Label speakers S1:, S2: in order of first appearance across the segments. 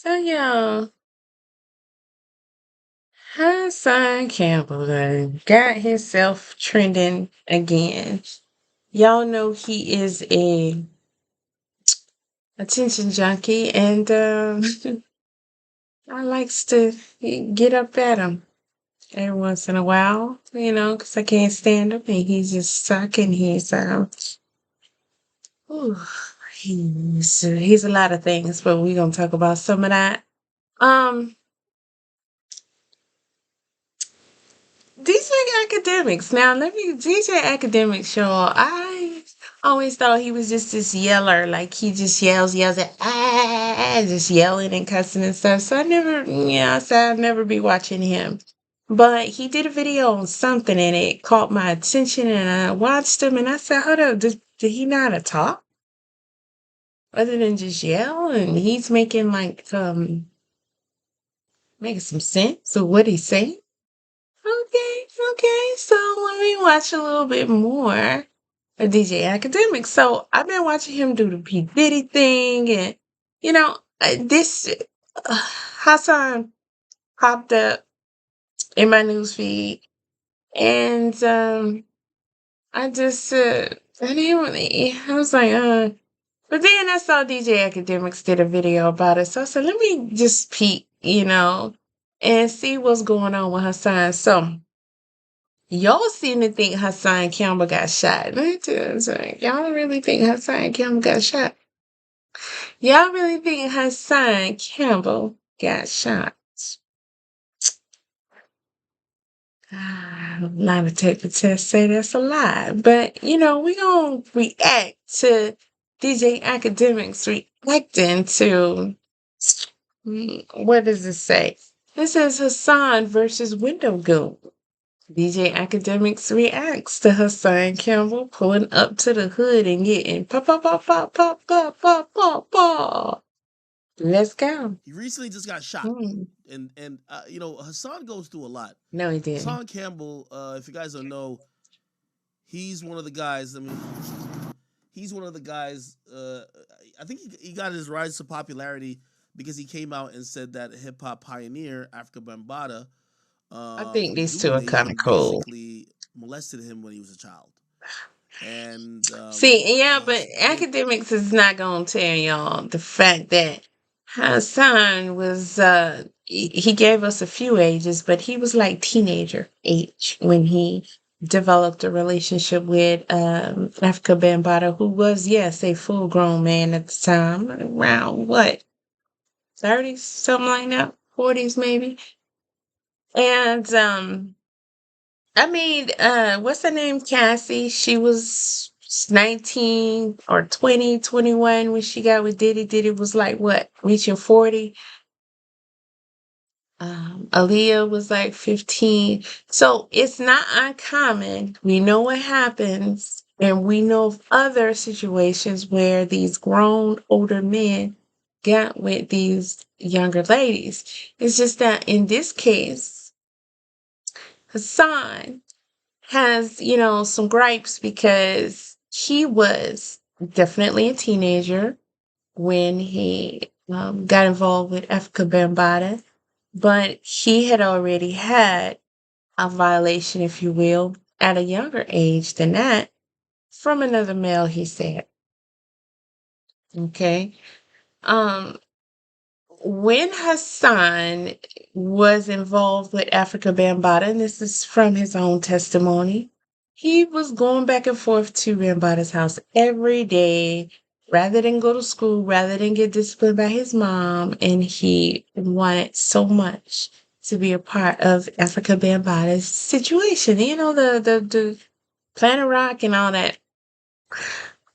S1: So yeah, Hassan Campbell done got himself trending again. Y'all know he is a attention junkie, and I likes to get up at him every once in a while, because I can't stand him, and he's just sucking. Ooh, he's a lot of things, but we're gonna talk about some of that. Um, DJ Academics. Now, let me DJ Academics show. I always thought he was just this yeller, like he just yells at just yelling and cussing and stuff. So I said I'd never be watching him. But he did a video on something and it caught my attention and I watched him and I said, hold up, did he know how to talk other than just yell? And he's making making some sense of what he's saying. Okay, okay. So let me watch a little bit more of DJ Academic. So I've been watching him do the P. Diddy thing, and this Hassan popped up in my news feed, and I just I didn't really. I was like, but then I saw DJ Academics did a video about it, so I said, let me just peek, and see what's going on with Hassan. So. Y'all seem to think Hassan Campbell got shot. Let me tell you something. Y'all really think Hassan Campbell got shot? Y'all really think Hassan Campbell got shot? A lot of take the test say that's a lie. But, we going to react to DJ Academics reacting to, what does it say? It says Hassan versus Window Goon. DJ Academics reacts to Hassan Campbell pulling up to the hood and getting pop, pop, pop, pop, pop, pop, pop, pop, pop. Let's go.
S2: He recently just got shot, and Hassan goes through a lot.
S1: No, he didn't.
S2: Hassan Campbell, if you guys don't know, he's one of the guys. I mean, he's one of the guys. I think he got his rise to popularity because he came out and said that hip hop pioneer Africa Bambaataa,
S1: I think
S2: from his
S1: these two are kind of
S2: Nation,
S1: cool.
S2: basically molested him when he was a child. And
S1: See, yeah, but Academics is not going to tell y'all the fact that Hassan was, he gave us a few ages, but he was like teenager age when he developed a relationship with Africa Bambaataa, who was, yes, a full grown man at the time, around what, 30s, something like that, 40s maybe. And I mean, what's her name? Cassie. She was 19 or 20, 21 when she got with Diddy. Diddy was like what, reaching 40. Aaliyah was like 15. So it's not uncommon. We know what happens, and we know of other situations where these grown older men got with these younger ladies. It's just that in this case, Hassan has, some gripes because he was definitely a teenager when he got involved with Africa Bambaataa, but he had already had a violation, if you will, at a younger age than that from another male, he said. Okay. Um, when Hassan was involved with Africa Bambaataa, and this is from his own testimony, he was going back and forth to Bambaata's house every day rather than go to school, rather than get disciplined by his mom. And he wanted so much to be a part of Africa Bambaata's situation, the Planet Rock and all that.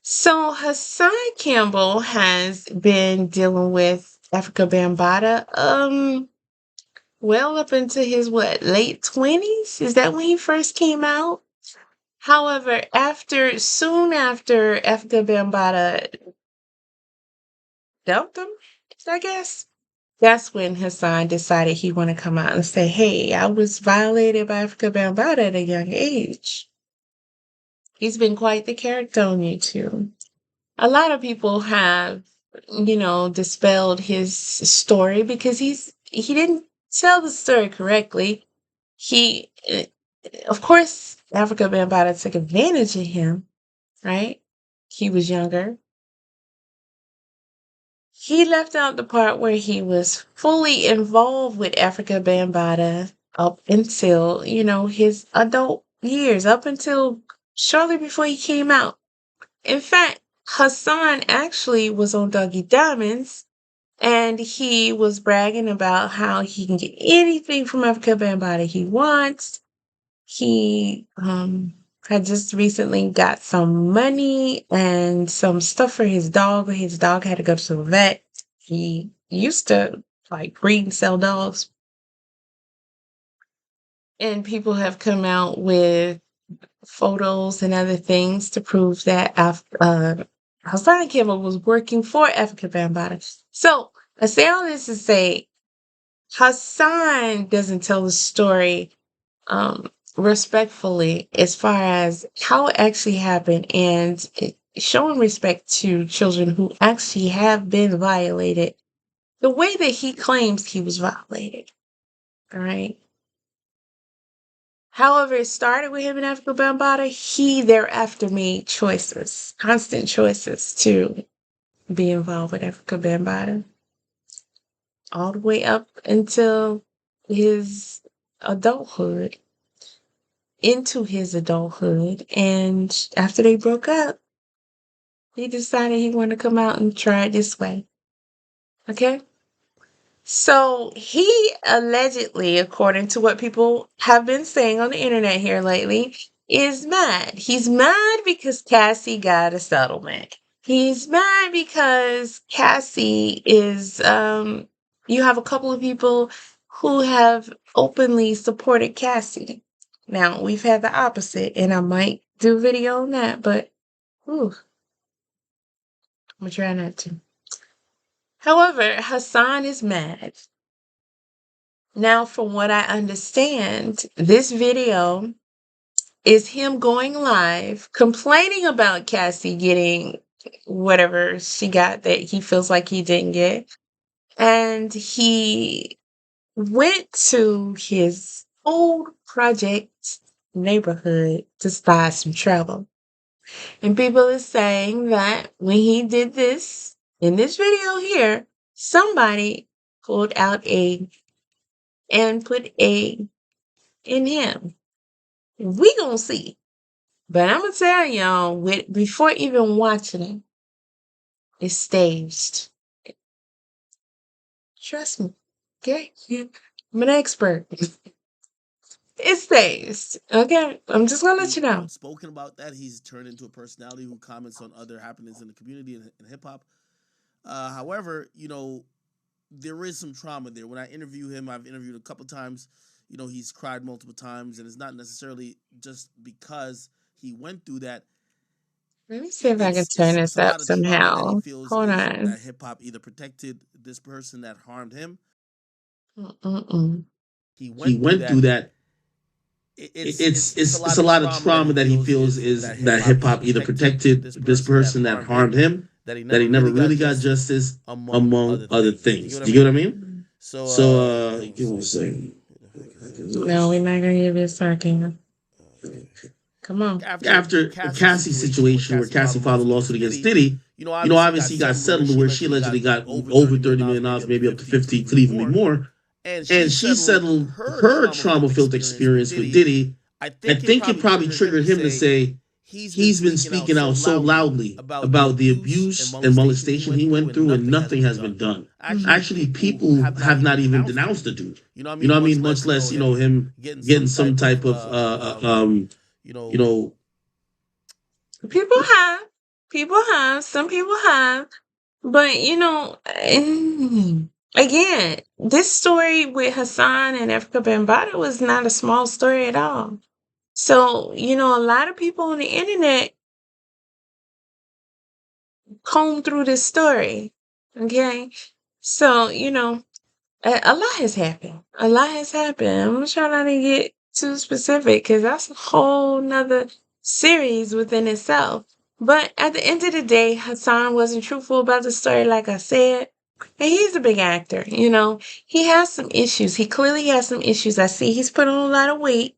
S1: So Hassan Campbell has been dealing with Africa Bambaataa, well up into his late 20s? Is that when he first came out? However, soon after Africa Bambaataa dumped him, I guess, that's when Hassan decided he want to come out and say, hey, I was violated by Africa Bambaataa at a young age. He's been quite the character on YouTube. A lot of people have dispelled his story because he didn't tell the story correctly. He, of course, Africa Bambaataa took advantage of him, right? He was younger. He left out the part where he was fully involved with Africa Bambaataa up until, his adult years, up until shortly before he came out. In fact, Hassan actually was on Dougie Diamonds and he was bragging about how he can get anything from Africa Bambaataa he wants. He had just recently got some money and some stuff for his dog. His dog had to go to the vet. He used to like breed and sell dogs. And people have come out with photos and other things to prove that Hassan Kimball was working for Africa Bambaataa. So I say all this to say Hassan doesn't tell the story respectfully as far as how it actually happened and showing respect to children who actually have been violated the way that he claims he was violated. All right. However, it started with him and Africa Bambaataa. He thereafter made choices, constant choices to be involved with Africa Bambaataa all the way up until his adulthood. Into his adulthood, and after they broke up, he decided he wanted to come out and try it this way. Okay? So he allegedly, according to what people have been saying on the internet here lately, is mad. He's mad because Cassie got a settlement. He's mad because Cassie is, you have a couple of people who have openly supported Cassie. Now, we've had the opposite, and I might do a video on that, but I'm going to try not to. However, Hassan is mad. Now, from what I understand, this video is him going live, complaining about Cassie getting whatever she got that he feels like he didn't get. And he went to his old project neighborhood to buy some trouble. And people are saying that when he did this, in this video here, somebody pulled out a and put a in him. We gonna see. But I'm gonna tell y'all, before even watching it, it's staged. Trust me. Okay? I'm an expert. It's staged. Okay? I'm just gonna let you know.
S2: Outspoken about that. He's turned into a personality who comments on other happenings in the community and in hip hop. However, there is some trauma there. When I interview him, I've interviewed a couple times. He's cried multiple times, and it's not necessarily just because he went through that.
S1: Let me see if I can turn this up somehow. Hold on.
S2: That hip hop either protected this person that harmed him. He went through that. It's a lot of trauma that he feels is that hip hop either protected this person that harmed him, that he never really got justice, among other things. Do you get what I mean? So, give me a second.
S1: No, we're not gonna give you a second. Come on.
S2: After Cassie's situation where Cassie filed a lawsuit against Diddy, obviously he got settled where she allegedly got over $30 million, maybe up to 50, could even be more. And she settled her trauma-filled experience with Diddy. I think it probably triggered him to say he's been speaking out so loudly about the abuse and molestation he went through, and nothing has been done. Actually, people have not even denounced the dude. Much less him getting some type of
S1: People have, some people have, but again, this story with Hassan and Africa Bambaataa was not a small story at all. So, a lot of people on the internet comb through this story. Okay. So, a lot has happened. A lot has happened. I'm going to try not to get too specific because that's a whole nother series within itself. But at the end of the day, Hassan wasn't truthful about the story, like I said. And he's a big actor, you know. He has some issues. He clearly has some issues. I see he's put on a lot of weight.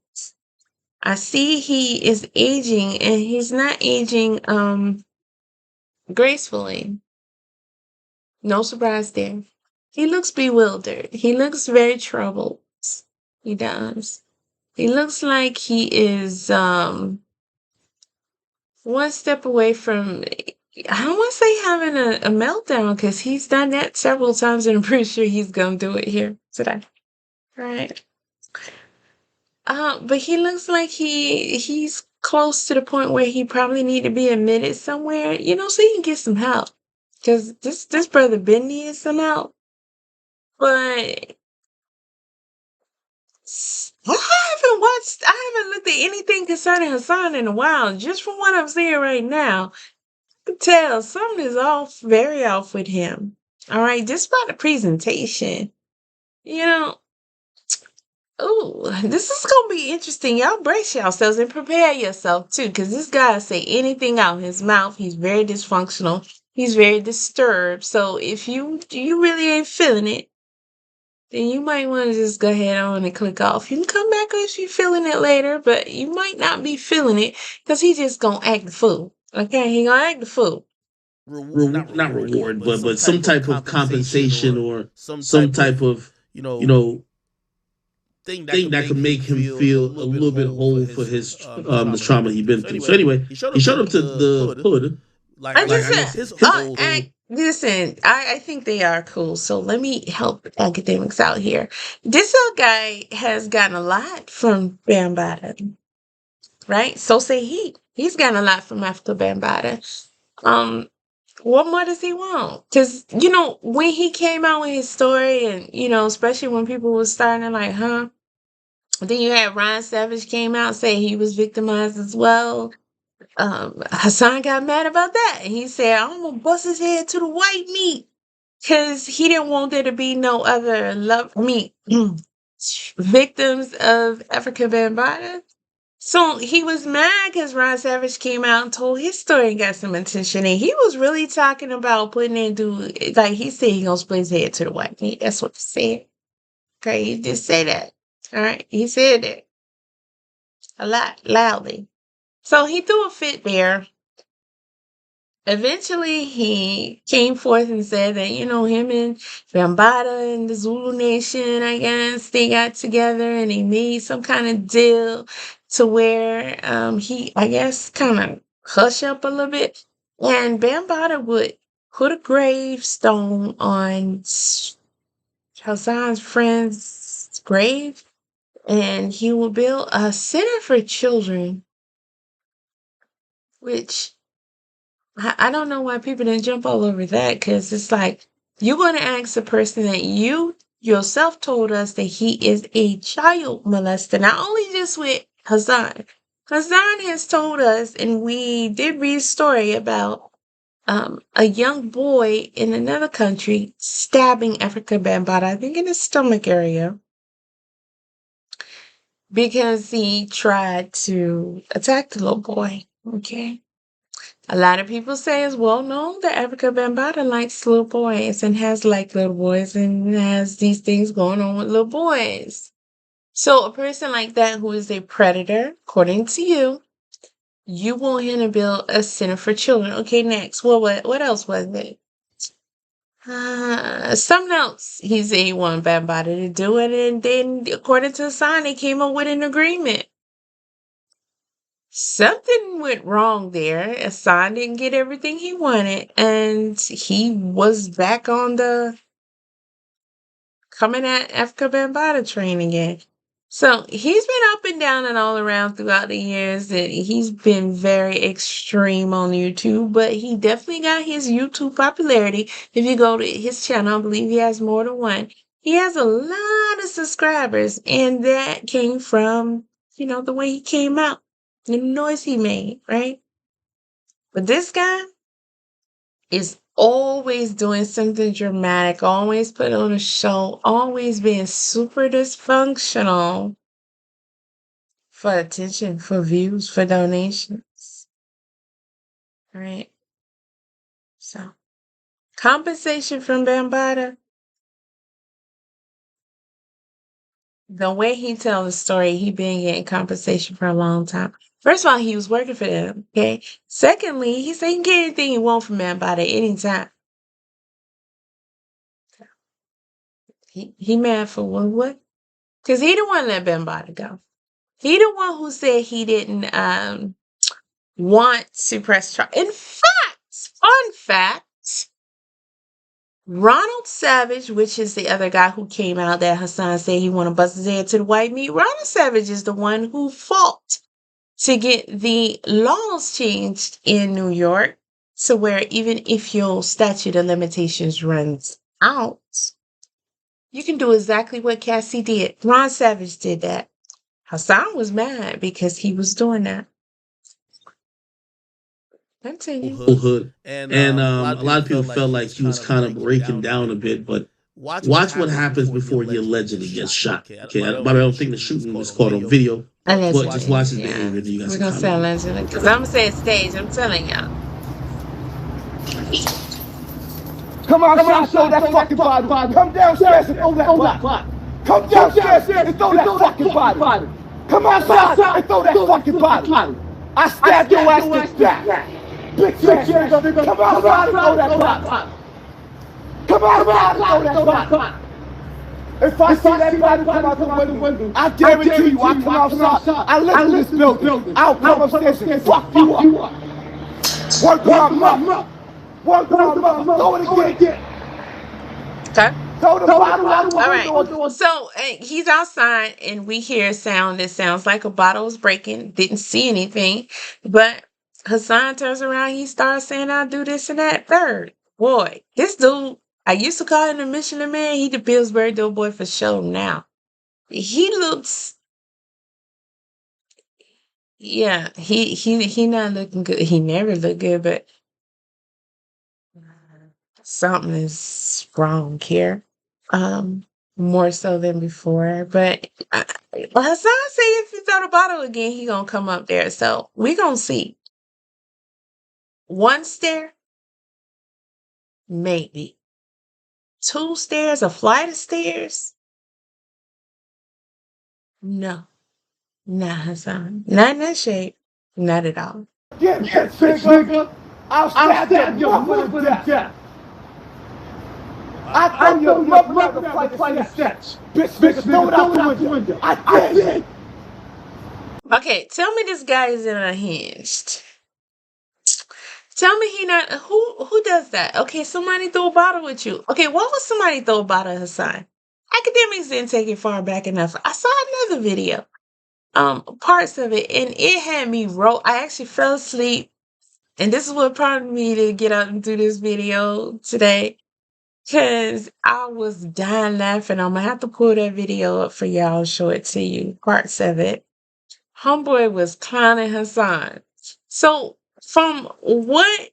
S1: I see he is aging, and he's not aging gracefully. No surprise there. He looks bewildered. He looks very troubled. He does. He looks like he is one step away from, I don't want to say having a meltdown, because he's done that several times and I'm pretty sure he's going to do it here today. Right. But he looks like he's close to the point where he probably need to be admitted somewhere, you know, so he can get some help. Because this brother Ben needs some help. But I haven't looked at anything concerning Hassan in a while. Just from what I'm seeing right now, I can tell something is off, very off with him. All right, just by the presentation, you know. Ooh, this is gonna be interesting. Y'all brace yourselves and prepare yourself too, because this guy say anything out his mouth. He's very dysfunctional. He's very disturbed. So if you really ain't feeling it, then you might want to just go ahead on and click off. You can come back if you're feeling it later, but you might not be feeling it because he just gonna act the fool. Okay, he gonna act the fool.
S2: Not
S3: Not
S2: reward,
S3: reward,
S2: but some
S3: but
S2: type
S3: some
S2: of
S3: type of
S2: compensation
S3: compensation
S2: or
S3: or
S2: some
S3: some
S2: type
S3: type
S2: of,
S3: of
S2: you know,
S3: you know
S2: thing that
S3: thing
S2: could
S3: that could
S2: make him
S3: make him
S2: feel a
S3: feel a
S2: little bit
S3: little bit
S2: whole for
S3: whole for
S2: his
S3: his
S2: the trauma
S3: this
S2: he's
S3: trauma
S2: been
S3: he's
S2: through.
S3: been
S2: So
S3: through. So
S2: anyway,
S3: anyway,
S2: he showed
S3: he
S2: up to
S3: showed up to
S2: the
S3: the
S2: hood,
S3: hood,
S2: like
S1: I
S2: I
S1: just
S2: guess
S1: said,
S2: his old
S1: listen, I think they are cool. So let me help academics out here. This little guy has gotten a lot from Bambaataa, right? So say he. He's gotten a lot from Africa Bambaataa. Um, what more does he want? Because, you know, when he came out with his story, and, you know, especially when people were starting like, huh? Then you had Ron Savage came out saying he was victimized as well. Hassan got mad about that. He said, I'm gonna bust his head to the white meat. Because he didn't want there to be no other victims of Africa Bambaataa. So he was mad because Ron Savage came out and told his story and got some attention. And he was really talking about putting in dude, like he said he gonna split his head to the white meat. That's what he said. Okay, he did say that. All right, he said that a lot, loudly. So he threw a fit there. Eventually, he came forth and said that, you know, him and Bambaataa and the Zulu Nation, I guess, they got together and they made some kind of deal to where he, I guess, kind of hush up a little bit. And Bambaataa would put a gravestone on Hassan's friend's grave, and he will build a center for children, which I don't know why people didn't jump all over that, because it's like you're going to ask a person that you yourself told us that he is a child molester, not only just with Hassan. Hassan has told us, and we did read a story about a young boy in another country stabbing Africa Bambaataa, I think in his stomach area, because he tried to attack the little boy. Okay. A lot of people say it's well known that Africa Bambaataa likes little boys and has liked little boys and has these things going on with little boys. So a person like that who is a predator, according to you, you want him to build a center for children. Okay, next. What else was it? Something else he said he wanted Bambaataa to do it, and then according to Hassan, they came up with an agreement. Something went wrong there. Hassan didn't get everything he wanted, and he was back on the coming at Africa Bambaataa train again. So he's been up and down and all around throughout the years. That he's been very extreme on YouTube, but he definitely got his YouTube popularity. If you go to his channel, I believe he has more than one. He has a lot of subscribers, and that came from, you know, the way he came out, the noise he made, right? But this guy is always doing something dramatic, always putting on a show, always being super dysfunctional for attention, for views, for donations. All right. So, compensation from Bambaataa. The way he tells the story, he been getting compensation for a long time. First of all, he was working for them. Okay. Secondly, he said he can get anything he wants from Bambaataa anytime. He mad for what? Because he the one let Bambaataa go. He the one who said he didn't want to press charge. In fact, fun fact, Ronald Savage, which is the other guy who came out that Hassan said he want to bust his head to the white meat. Ronald Savage is the one who fought to get the laws changed in New York to where even if your statute of limitations runs out, you can do exactly what Cassie did. Ron Savage did that. Hassan was mad because he was doing that. Continue.
S2: Hood. And a lot of people felt like he was kind of breaking down a bit, but watch what happens before he allegedly gets shot. Okay, I don't think the shooting was caught on video. But just watch his behavior. You guys
S1: We're gonna say allegedly because I'm gonna say stage. I'm telling y'all.
S3: Come outside, throw that fucking body. Come downstairs and throw that body. Come downstairs and throw that fucking body. Come outside and throw that fucking body. I stabbed your ass to death. Bitch ass nigga. Come outside and throw that body. Come outside and throw that body. If I see that body come out the window, I guarantee you I come outside. I live in this building. I'll come upstairs and fuck you up. Work my mouth. Work my mouth. Throw it again.
S1: Okay.
S3: Throw the bottle out the
S1: All
S3: window.
S1: right. So he's outside and we hear a sound that sounds like a bottle was breaking. Didn't see anything. But Hassan turns around. He starts saying, I'll do this and that. Third. Boy, this dude, I used to call him the Michelin Man. He the Pillsbury Doughboy for sure now. He looks... Yeah, he not looking good. He never looked good, but something is wrong here. More so than before. But Hassan say if you throw the bottle again, he gonna come up there. So we gonna see. One stair, maybe. 2 stairs, a flight of stairs. No, not Hassan. Not in that shape. Not at all.
S3: Get bitch nigga. I'll stab your mother to death. I throw your mother out the flight of steps. Bitch nigga, throw it out the window. I did.
S1: Okay, tell me this guy is unhinged. Tell me he not who does that? Okay, somebody threw a bottle at you. Okay, what was somebody throw a bottle at Hassan? Academics didn't take it far back enough. I saw another video, parts of it, and it had me roll. I actually fell asleep, and this is what prompted me to get up and do this video today, because I was dying laughing. I'm gonna have to pull that video up for y'all, show it to you, parts of it. Homeboy was clowning Hassan. So from what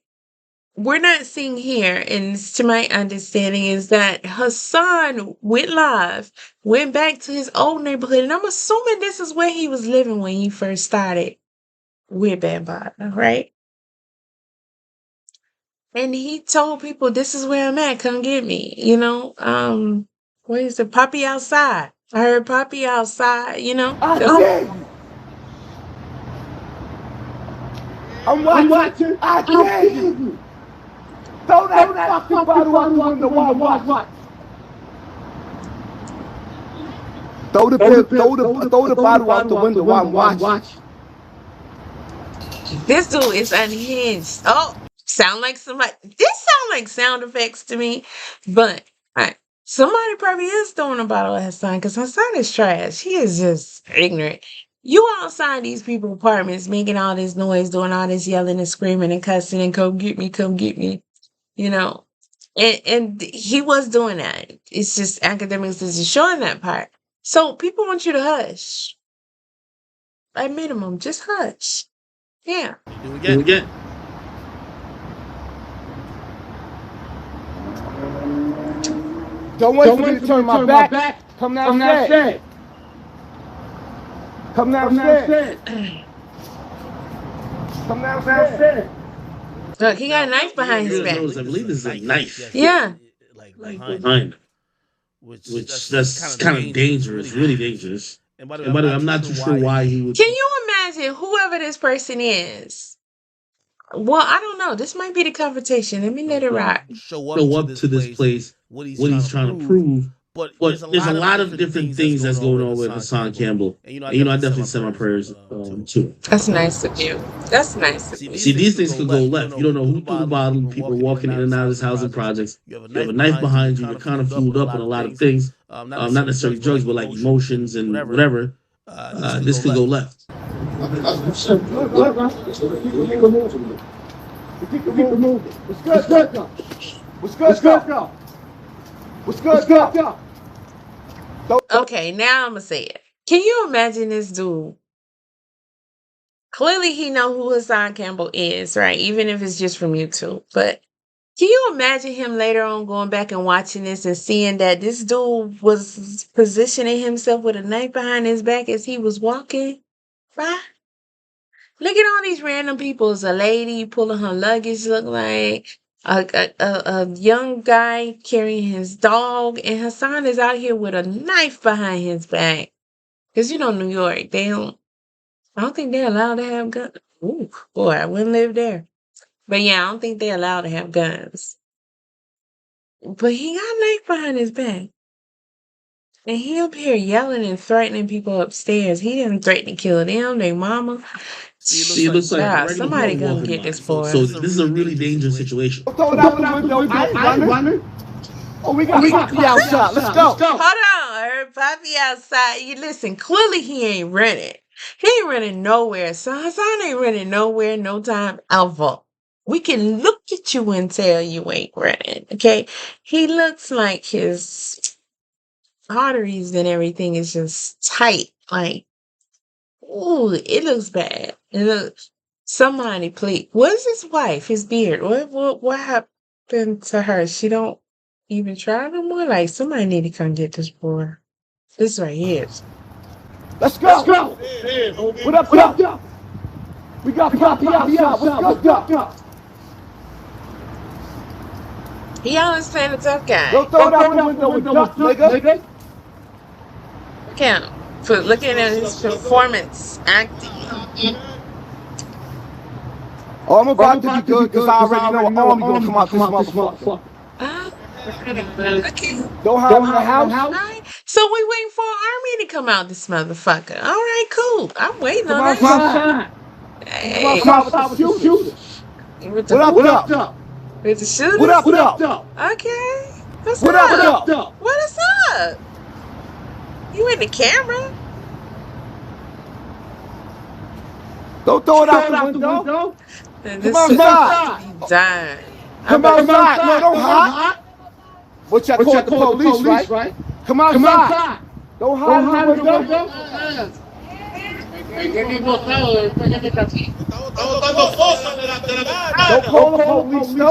S1: we're not seeing here, and to my understanding, is that Hassan went live, went back to his old neighborhood, and I'm assuming this is where he was living when he first started with Bambaataa, right? And he told people, this is where I'm at, come get me, you know? What is it, Poppy outside? I heard Poppy outside, you know?
S3: I did. I'm watching. I did. Throw that fucking bottle out the window while I watch. Throw the bottle out the window while I watch.
S1: This dude is unhinged. Oh, sound like somebody. This sound like sound effects to me, but somebody probably is throwing a bottle at Hassan because Hassan is trash. He is just ignorant. You outside these people's apartments making all this noise, doing all this yelling and screaming and cussing and come get me, you know. And he was doing that. It's just academics isn't showing that part. So people want you to hush. At minimum, just hush. Yeah.
S2: Do it again.
S3: Don't wait for me to turn my back. Come downstairs. Come downstairs. Come downstairs.
S1: Look, he got a
S2: Now,
S1: knife behind his
S2: real
S1: back.
S2: nose, I believe this is a knife.
S1: Yeah.
S2: Like
S1: Like
S2: behind,
S1: behind.
S2: which that's kind of dangerous, really dangerous.
S3: And
S2: And by the way, I'm not too sure why he would
S1: Can you imagine whoever this person is? Well, I don't know. This might be the confrontation. Let me let it rock.
S2: show
S3: show up to this place
S2: what
S3: what he's trying to prove.
S2: But
S3: But there's a lot of different things that's going on with Hassan Campbell.
S2: And
S3: And I definitely send my prayers to him.
S1: That's nice of you. That's nice of you.
S3: See, these things could go left. You don't know who threw the bottle. People are walking in and out of this housing projects. You have a knife behind you. You're kind of fueled up on a lot of things. Not necessarily drugs, but like emotions and whatever. This could go left.
S4: Keep moving. What's good? What's good? What's good?
S1: Okay, now I'm gonna say it. Can you imagine this dude? Clearly, he know who Hassan Campbell is, right? Even if it's just from YouTube. But can you imagine him later on going back and watching this and seeing that this dude was positioning himself with a knife behind his back as he was walking by? Look at all these random people. It's a lady pulling her luggage, look like a young guy carrying his dog, and Hassan is out here with a knife behind his back. Because New York, I don't think they're allowed to have guns. Ooh, boy, I wouldn't live there. But yeah, I don't think they're allowed to have guns. But he got a knife behind his back. And he up here yelling and threatening people upstairs. He didn't threaten to kill them, their mama.
S3: See, it looks like
S1: God,
S3: regular
S1: somebody
S3: people
S1: gonna
S3: walking
S1: get
S3: by.
S1: this boy.
S3: So this is a really dangerous situation.
S4: Throw it out the window. I ain't running. Oh, we got Poppy outside. Let's go.
S1: Hold on, I heard Poppy outside. You listen, clearly he ain't running. He ain't running nowhere. So Hassan ain't running nowhere, no time ever. We can look at you and tell you ain't running, okay? He looks like his arteries and everything is just tight. Like, ooh, it looks bad. It looks. Somebody, please. What's his wife? His beard. What happened to her? She don't even try no more. Like, somebody need to come get this boy. This right here.
S4: Let's go. What up? We got Poppy outside. What's good?
S1: He always playing a tough guy.
S4: Don't throw it out the window with duck, nigga.
S1: Look at him. For looking at his performance, acting.
S4: Oh, I'm about to be good because I already know an army gonna come out this motherfucker.
S1: Okay.
S4: Don't hide in the house.
S1: All right. So we waiting for an army to come out this motherfucker. All right, cool. I'm waiting
S4: Come
S1: on that.
S4: outside.
S1: Hey,
S4: Come outside with the shooters.
S1: with the,
S4: What up?
S1: with the shooters?
S4: What up?
S1: Okay. What's
S4: What
S1: up?
S4: up?
S1: What is up? You in the camera?
S4: Don't throw it out the window.
S1: This
S4: Come
S1: is
S4: outside.
S1: dying.
S4: Come outside. No, don't hide. What y'all call the police, right? Come outside. Don't hide in the window. Don't call the police, no.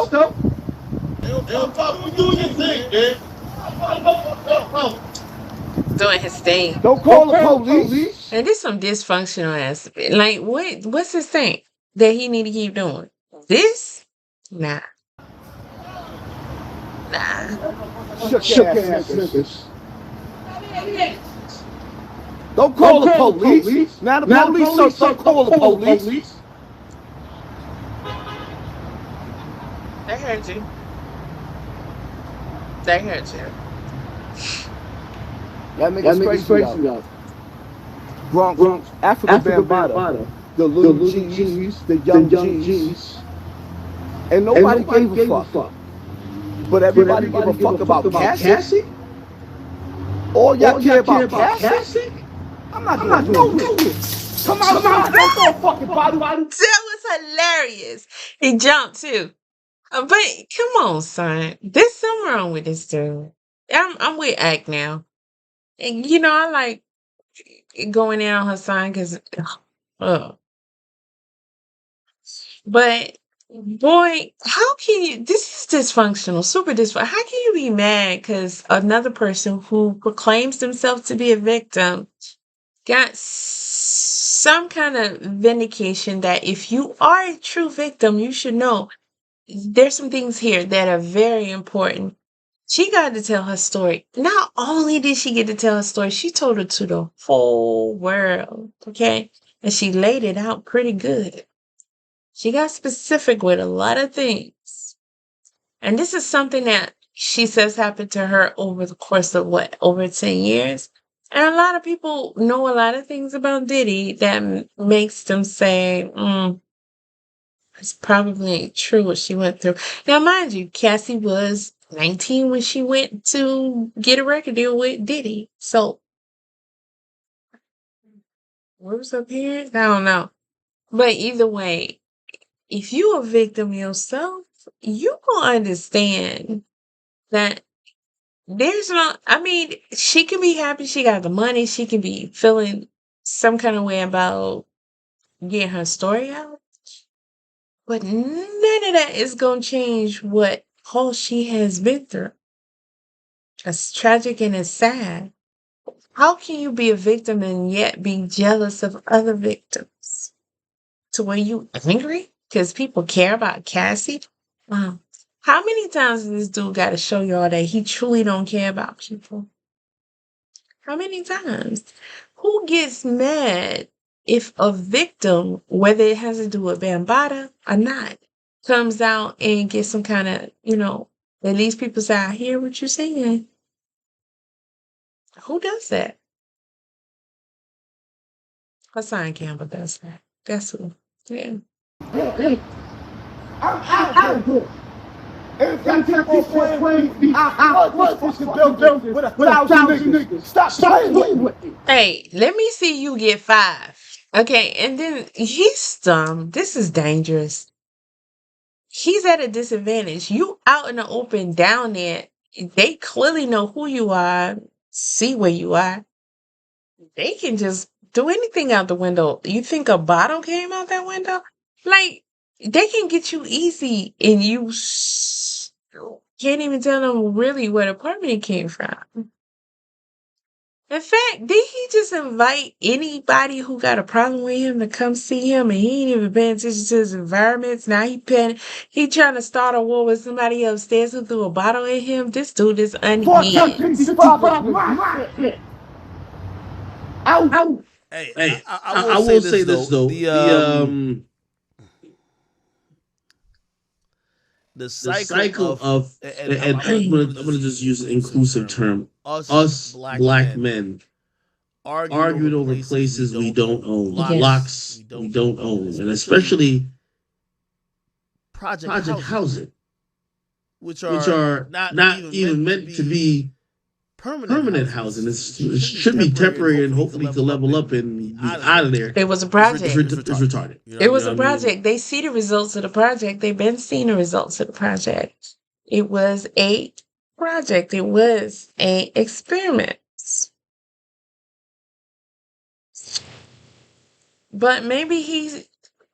S1: Doing his thing.
S4: Don't call the police.
S1: And this some dysfunctional ass. Like, what's his thing that he need to keep doing? This? Nah.
S4: Shook ass niggas. Don't call the police. Now the police don't call the police.
S1: They heard you. They heard you.
S4: That nigga's crazy though. Bronx, Africa Bambaataa, the little G's, the young G's. And nobody gave a fuck. But everybody give a fuck about Cassie? All y'all care about Cassie? I'm not gonna do this. Come on, don't throw a fucking bottle.
S1: That was hilarious. He jumped too. But come on, son. There's something wrong with this dude. I'm with Ack now. And I like going in on Hassan because but boy, how can you this is dysfunctional, super dysfunctional. How can you be mad because another person who proclaims themselves to be a victim got some kind of vindication that if you are a true victim, you should know there's some things here that are very important. She got to tell her story. Not only did she get to tell her story, she told it to the whole world. Okay. And she laid it out pretty good. She got specific with a lot of things. And this is something that she says happened to her over the course of over 10 years. And a lot of people know a lot of things about Diddy that makes them say, it's probably true what she went through. Now, mind you, Cassie was 19 when she went to get a record deal with Diddy. So, where was her parents? I don't know. But either way, if you a victim yourself, you gonna understand that there's not, I mean, she can be happy she got the money. She can be feeling some kind of way about getting her story out. But none of that is going to change what all she has been through. It's tragic and it's sad. How can you be a victim and yet be jealous of other victims? To where you angry? Because people care about Cassie? Wow. How many times has this dude got to show y'all that he truly don't care about people? How many times? Who gets mad if a victim, whether it has to do with Bambaataa or not, comes out and gets some kind of, at least people say, I hear what you're saying. Who does that? Hassan Campbell does that. That's who. Yeah.
S3: I'm out of here. If you keep on playing with me, I was supposed to build with 1,000 niggas. Stop playing with me.
S1: Hey, let me see you get 5. Okay, and then he's dumb. This is dangerous. He's at a disadvantage. You out in the open down there. They clearly know who you are, see where you are. They can just do anything out the window. You think a bottle came out that window? Like, they can get you easy and you can't even tell them really what apartment it came from. In fact, did he just invite anybody who got a problem with him to come see him and he ain't even paying attention to his environments? Now he trying to start a war with somebody upstairs who threw a bottle at him? This dude is unhinged.
S2: Hey, I will say this though. The cycle of and I'm gonna just use an inclusive term. Us black men arguing over places we don't own, blocks we don't own, and especially project housing, which are not even meant to be permanent housing. It should be temporary and hopefully to level up and be out of there.
S1: It was a project.
S2: It's retarded.
S1: It was a project. They see the results of the project. They've been seeing the results of the project. It was a project. It was an experiment. But maybe he's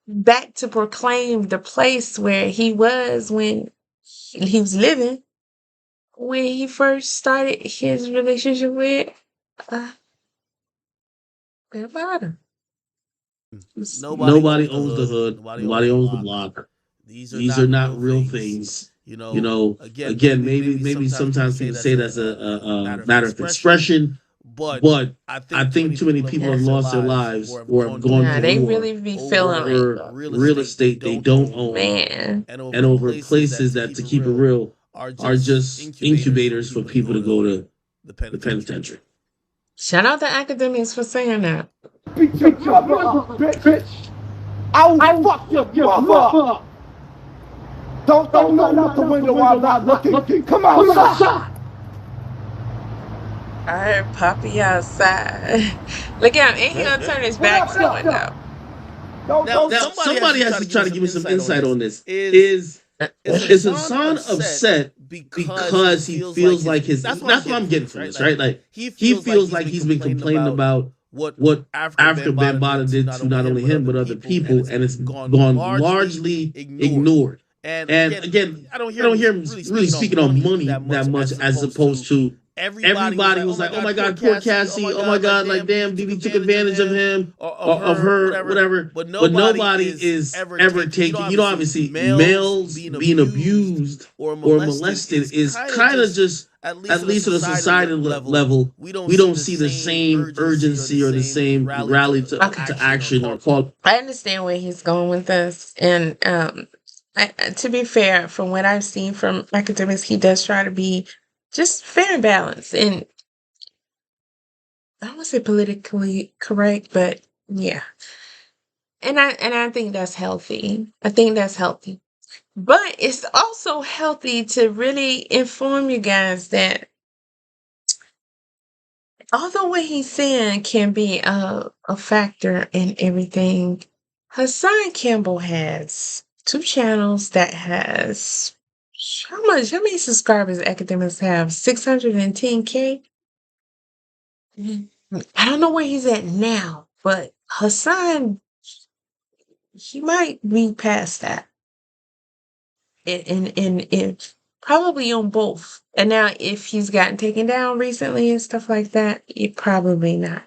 S1: back to proclaim the place where he was when he was living, when he first started his relationship with Bambaataa.
S2: Nobody owns the hood. Nobody owns the block. These are not real things. Again, maybe sometimes people say that's a matter of expression. But I think too many people have lost their lives or have gone to
S1: they
S2: war
S1: really be feeling
S2: over real estate they don't own, and over places that, to keep it real, are just incubators for people to go to the penitentiary.
S1: Shout out to academics for saying that.
S3: Beat your brother up, bitch. I fuck your mother up. Don't throw nothing out the window while I'm not looking. Come outside.
S1: I heard Poppy outside. Look at him. Ain't he gonna turn his back to the window?
S2: Now, somebody has to try to give me some insight on this. Is Hassan upset because he feels like his... That's what I'm getting from this, right? Like, he feels like he's been complaining about what African Bambaataa did to not only him, but other people, and it's gone largely ignored. And again, I don't hear him really speaking on money that much as opposed to everybody was like, "Oh my God, poor Cassie! Oh my God, like damn, Didi took advantage of him or of her, whatever." But nobody is ever taking. Obviously, males being abused or molested is kind of just, at least at a societal level, we don't see the same urgency or the same rally to action or call.
S1: I understand where he's going with this, and to be fair, from what I've seen from academics, he does try to be just fair and balanced, and I don't want to say politically correct, but yeah, and I think that's healthy. I think that's healthy, but it's also healthy to really inform you guys that although what he's saying can be a factor in everything, Hassan Campbell has 2 channels that has how many subscribers academics have? 610K? I don't know where he's at now, but Hassan, he might be past that. And probably on both. And now if he's gotten taken down recently and stuff like that, probably not.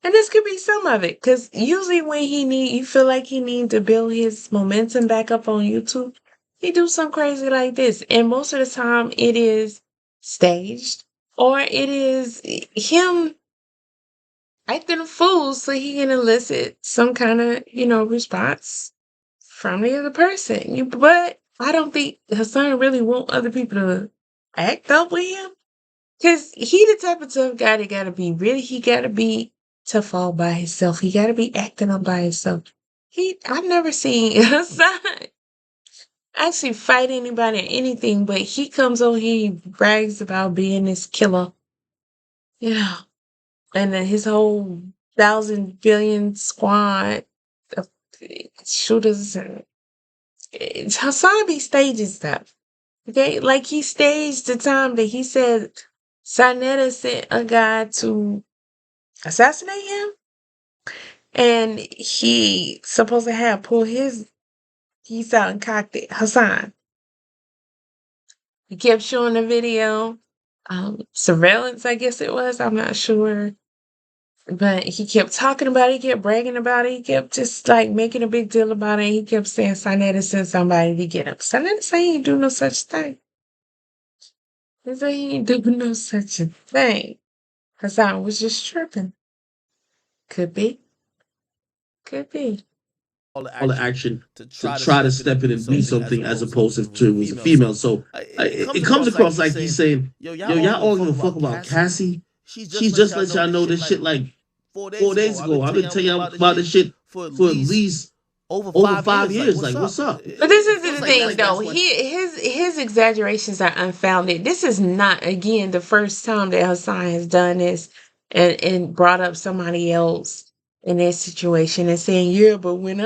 S1: And this could be some of it, because usually when you feel like he need to build his momentum back up on YouTube, he do something crazy like this. And most of the time it is staged, or it is him acting a fool so he can elicit some kind of, response from the other person. But I don't think Hassan really want other people to act up with him. Because he the type of tough guy that gotta be he gotta be tough all by himself. He gotta be acting up by himself. I've never seen Hassan actually fight anybody or anything, but he comes over here, he brags about being this killer. And then his whole 1,000 billion squad of shooters and Hassan be staging stuff. Okay, like he staged the time that he said Sinetta sent a guy to assassinate him, and he supposed to have pulled he's out and cocked it. Hassan. He kept showing the video, surveillance, I guess it was. I'm not sure. But he kept talking about it, he kept bragging about it, he kept just like making a big deal about it. He kept saying Sinetta sent somebody to get him. Sinetta said he ain't do no such thing. He said he ain't do no such a thing. Hassan was just tripping. Could be. Could be.
S2: All the action to try to step in and do something as opposed to it was a female. So it comes across like he's saying, yo, y'all all give a fuck about Cassie. She's just let y'all know this shit like 4 days ago. I've been telling y'all about this shit for at least over 5 years. Like, what's up?
S1: But this is the thing, though. His exaggerations are unfounded. This is not, again, the first time that Hassan has done this and brought up somebody else in that situation and saying, yeah, but when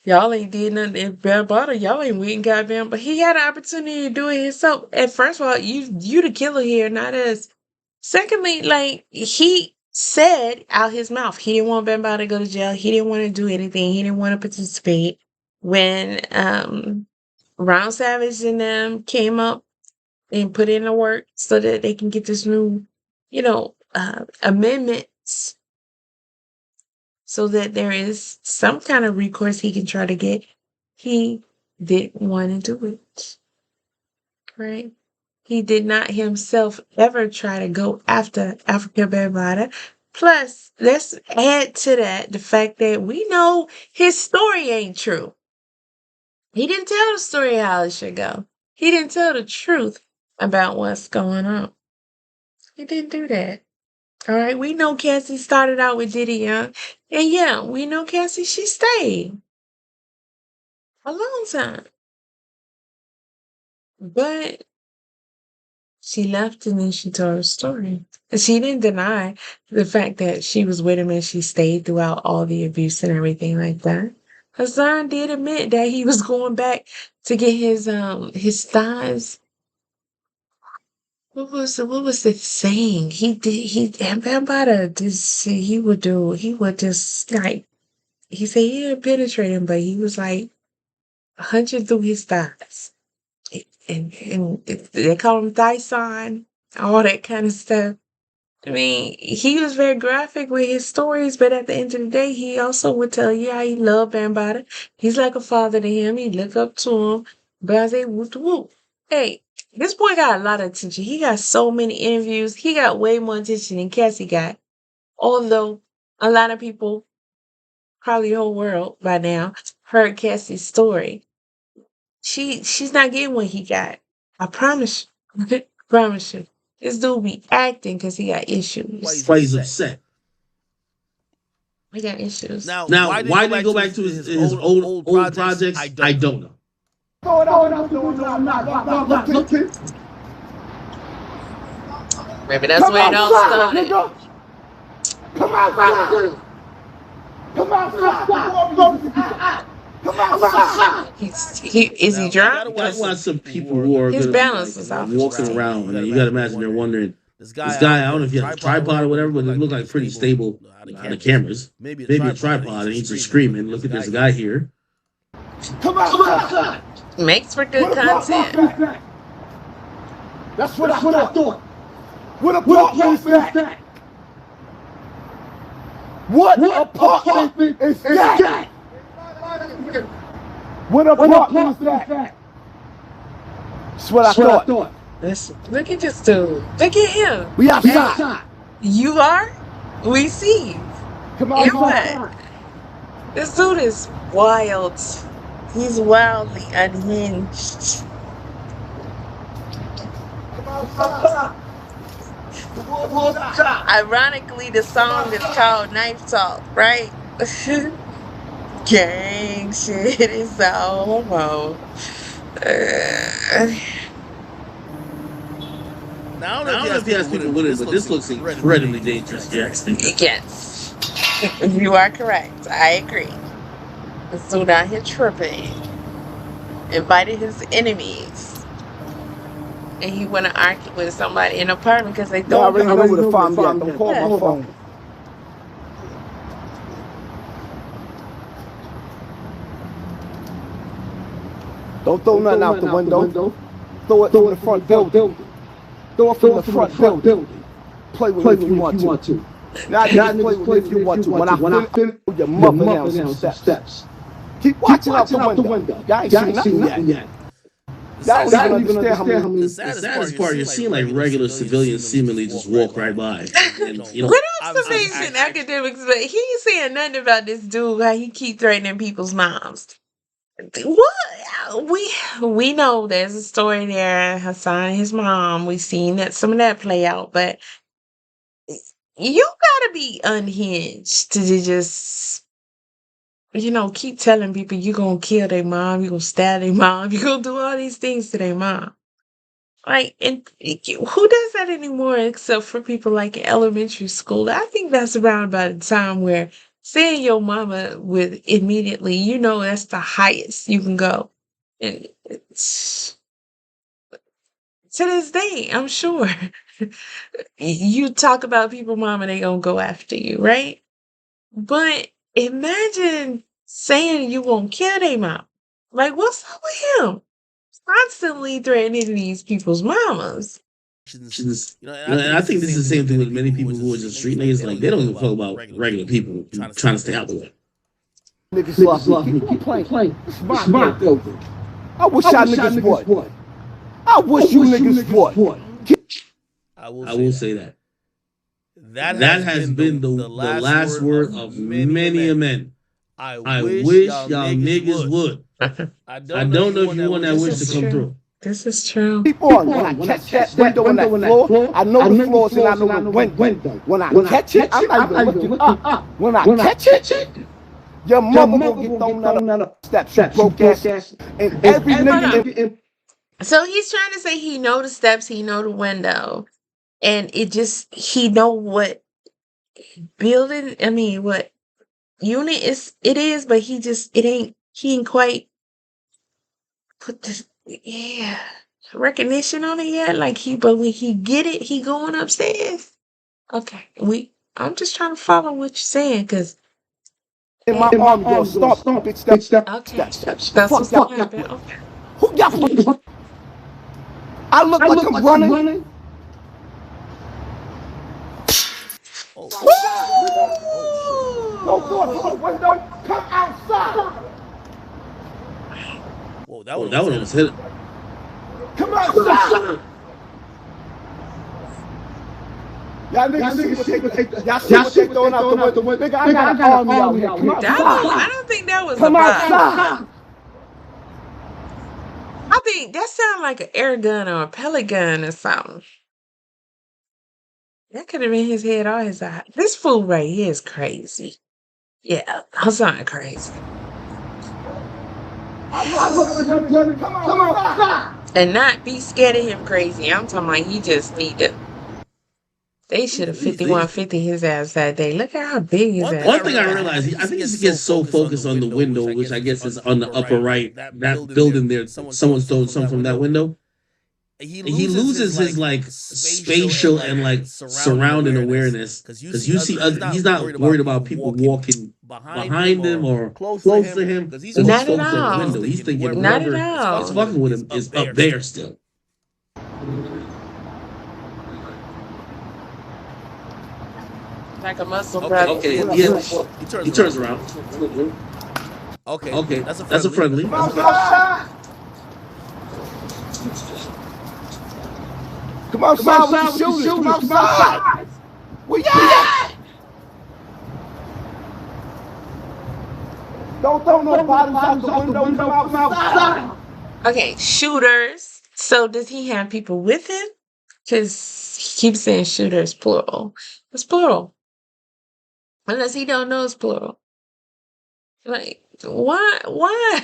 S1: y'all ain't did nothing about it, y'all ain't went and got them. But he had an opportunity to do it himself. And first of all, you the killer here, not us. Secondly, like, he said out his mouth, he didn't want Bambaataa to go to jail. He didn't want to do anything. He didn't want to participate. When Ron Savage and them came up and put in the work so that they can get this new, amendments so that there is some kind of recourse he can try to get, he didn't want to do it. Right? He did not himself ever try to go after Afrika Bambaataa. Plus, let's add to that the fact that we know his story ain't true. He didn't tell the story how it should go. He didn't tell the truth about what's going on. He didn't do that. All right, we know Cassie started out with Diddy Young. And yeah, we know Cassie, she stayed a long time. But she left and then she told her story. She didn't deny the fact that she was with him and she stayed throughout all the abuse and everything like that. Hassan did admit that he was going back to get his thighs. What was the saying? And Bambaataa he would just like, he said he didn't penetrate him, but he was like hunching through his thighs. And they call him Dyson, all that kind of stuff. I mean, he was very graphic with his stories, but at the end of the day, he also would tell you how he loved Bambaataa. He's like a father to him. He looked up to him. Blase whoop whoop. Hey, this boy got a lot of attention. He got so many interviews. He got way more attention than Cassie got. Although a lot of people, probably the whole world by now, heard Cassie's story. She's not getting what he got. I promise you. Promise you. This dude be acting because he got issues.
S2: Why he's upset.
S1: He got issues.
S2: Now why did he go back to his old projects? I don't know.
S1: Maybe that's where it all started.
S3: Come outside. Come outside. Come outside.
S1: Is he drunk?
S2: I watch some people who are
S1: His balance is off.
S2: walking around, and you got to imagine they're wondering. This guy, I don't know if he has a tripod or whatever, but it looked like pretty stable on the cameras. Maybe a tripod, and he's just screaming. Look at this guy here.
S3: Come outside.
S1: Makes for good content.
S3: That's what I thought. What apartment is that? What apartment is that? What apartment is that? That's what I thought.
S1: Listen, look at this dude. Look at him.
S3: We outside.
S1: You are? We see.
S3: Come on,
S1: And what? This dude is wild. He's wildly unhinged. Ironically, the song is called Knife Talk, right? Gang shit is so homo.
S2: Now, I don't know if he has people with it, but this looks incredibly dangerous.
S1: Yes. You are correct. I agree. This dude out here tripping. Invited his enemies. And he went to argue with somebody in an apartment because they
S3: I
S1: thought
S3: already know where to find me at. Don't call my phone. Don't throw nothing out the window. Throw it from the front building. Throw it from the front building. Play with it if you want to. Not play with it if you want to. When I finish, your mother down some steps. Keep watching out the window. Y'all ain't seen nothing yet. Y'all don't even understand how many.
S2: The saddest part, you're seeing like regular civilians seemingly just walk right by. And,
S1: What observation academics, but he ain't saying nothing about this dude, how he keep threatening people's moms. What? We know there's a story there, Hassan and his mom. We've seen that some of that play out, but you gotta be unhinged to just, keep telling people you're gonna kill their mom, you're gonna stab their mom, you're gonna do all these things to their mom. Like, and who does that anymore except for people like in elementary school? I think that's around about the time where saying your mama with immediately, that's the highest you can go. And it's, to this day, I'm sure you talk about people, mama, they gonna go after you, right? But imagine saying you won't kill their mom. Like, what's up with him? Constantly threatening these people's mamas.
S2: And I think this is the same thing with many people who are just street niggas. Like, they don't give a fuck about regular people trying to stay out the way.
S3: Niggas love me. Keep playing. It's my building. I wish y'all niggas would. I wish you niggas would.
S2: I will say that. That has been the last word of many a man. I wish y'all niggas would. I don't know if you want that wish to come through.
S1: This is true.
S3: Keep on. When I catch that window on that floor, I know the floors and I know the window. When I catch it, I'm not even looking up. When I catch it, your mama gonna get thrown out of steps, you broke ass. And every nigga.
S1: So he's trying to say he know the steps, he know the window, and he know what building. I mean, what unit it is, but he ain't quite put this. Yeah, recognition on it yet. But when he get it, he going upstairs. Okay, I'm just trying to follow what you're saying, cause
S3: in my arm goes stop, bitch, step.
S1: Okay, that's what's gonna happen. Okay.
S3: Who y'all? I look like I'm running.
S2: Oh,
S3: No door to the window. Come outside.
S2: whoa, that
S5: Oh,
S2: one
S5: that one
S2: almost
S5: was hit.
S3: Come outside. Y'all niggas see what they throwing out the window. Nigga, I got an army out here. Come
S1: I
S3: outside.
S1: don't think that was
S3: Come
S1: a vibe.
S3: outside.
S1: I think that sounded like an air gun or a pellet gun or something. That could have been his head or his eye. This fool right here is crazy. Yeah, Hassan crazy.
S3: Come outside.
S1: And not be scared of him crazy. I'm talking about he just need to. They should have 5150 his ass that day. Look at how big his ass.
S5: One thing I realized, I think he gets so focused on the window, which I guess is on the upper right. That building there, someone's throwing something from that window. He loses his like spatial and like surrounding awareness because you see he's not worried about people walking behind him or close to him because he's
S1: Not
S5: focused
S1: at
S5: on the
S1: all.
S5: window. He's thinking
S1: Not
S5: whoever
S1: at all.
S5: is fucking with him is up there still.
S1: Like a muscle
S2: Okay,
S1: brother.
S5: Okay, he turns around.
S2: Okay,
S5: That's a friendly.
S3: Come outside. Come outside with the shooters. Come outside. Where you at? Don't throw no bottles out the window. Come outside.
S1: Okay, shooters. So does he have people with him? Because he keeps saying shooters plural. It's plural. Unless he don't know it's plural. Like, why?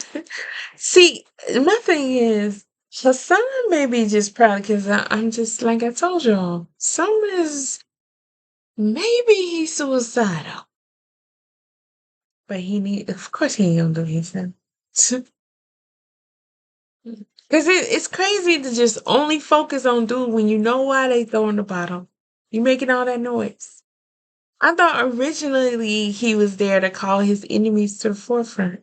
S1: See, my thing is, Hassan may be just proud because I'm just, like I told y'all, maybe he's suicidal. But of course he ain't gonna do anything. Because it's crazy to just only focus on dude when you know why they throwing the bottle. You making all that noise. I thought originally he was there to call his enemies to the forefront.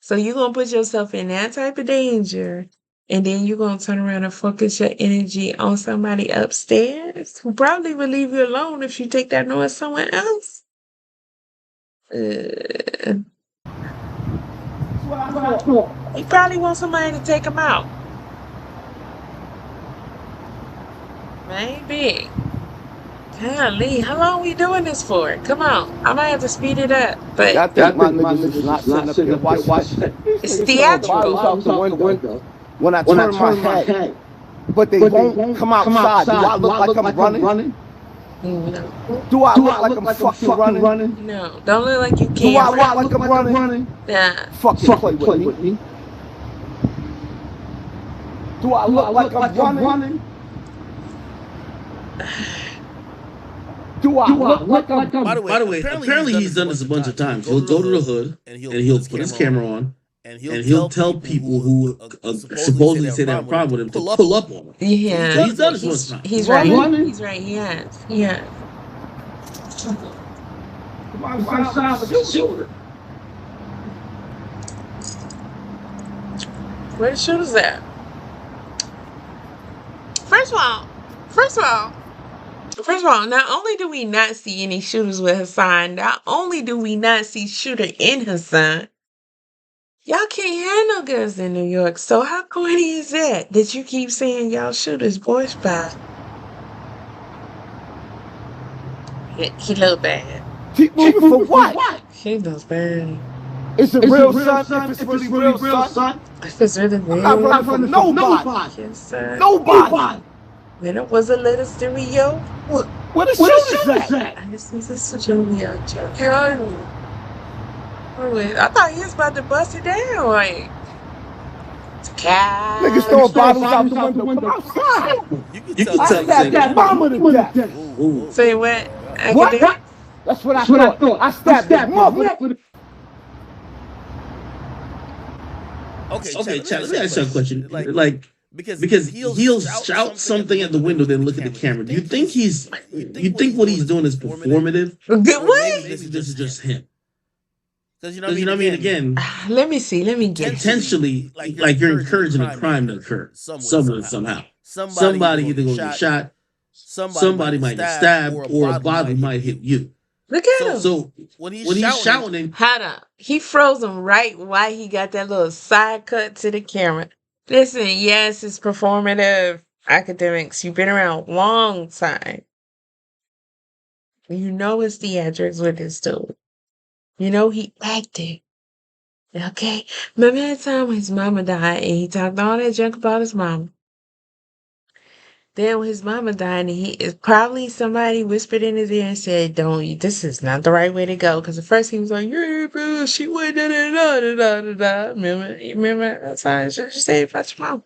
S1: So you're going to put yourself in that type of danger, and then you're going to turn around and focus your energy on somebody upstairs who probably will leave you alone if you take that noise somewhere else. He probably wants somebody to take him out. Maybe. Golly, how long we doing this for? Come on, I might have to speed it up, but
S3: I think my niggas is not sitting up here watching.
S1: it's theatrical.
S3: Out the window. When I turn my head, but they won't come outside. Do I look like I'm running?
S1: No.
S3: Do I look like I'm fucking running?
S1: No, don't look like you
S3: Do I
S1: can't.
S3: look like I'm running?
S1: Nah.
S3: Fucking play with me. Do I look like I'm running? Do I look like I'm...
S2: By the way,
S5: apparently he's done this a bunch of times. He'll go to the hood and he'll put his camera on and he'll tell people who supposedly say they have a problem with him to pull up on him.
S1: Yeah.
S5: So he's done this once now.
S1: He's right. He's right. He has. Yeah. Where the shooters at? First of all, not only do we not see any shooters with Hassan, not only do we not see shooter in Hassan, y'all can't have no guns in New York. So how corny is that you keep saying y'all shooters, boys, bye? He look bad.
S3: Keep moving for what?
S1: He looks bad.
S3: Is it real, son? If it's really real, son?
S1: If it's really real.
S3: I'm not running from nobody.
S1: Yes, sir.
S3: Nobody.
S1: When it was a little stereo.
S3: Where the shooters at?
S1: I guess this is a stereo joke. I thought he was about to bust it down. Like,
S3: Niggas throwing bottles out the window. Come outside.
S2: You
S3: I
S2: can
S3: stabbed that mama to death.
S1: say what?
S3: What? That's what I thought. I stabbed that mother.
S5: Okay, Chad, let me ask you a question. Like because he'll shout something at the window, then look at the camera. Do you think what he's doing is performative?
S1: What?
S5: Maybe this is just him.
S2: Because
S5: you know what I mean? Again,
S1: let me see. Let me get
S5: potentially, like you're encouraging a crime to occur somewhere, somehow. Somebody either gonna get shot, somebody might get stabbed or a bottle might hit you.
S1: Look at him.
S5: So when he's shouting,
S1: hold on. He froze him right while he got that little side cut to the camera. Listen, yes, it's performative academics. You've been around a long time. You know it's theatrics with this dude. You know he acted. Okay? Remember that time when his mama died and he talked all that junk about his mama? Then when his mama died, and is probably somebody whispered in his ear and said, this is not the right way to go. Because at first he was like, yeah, bro, she went da. Remember that time you said about your mama?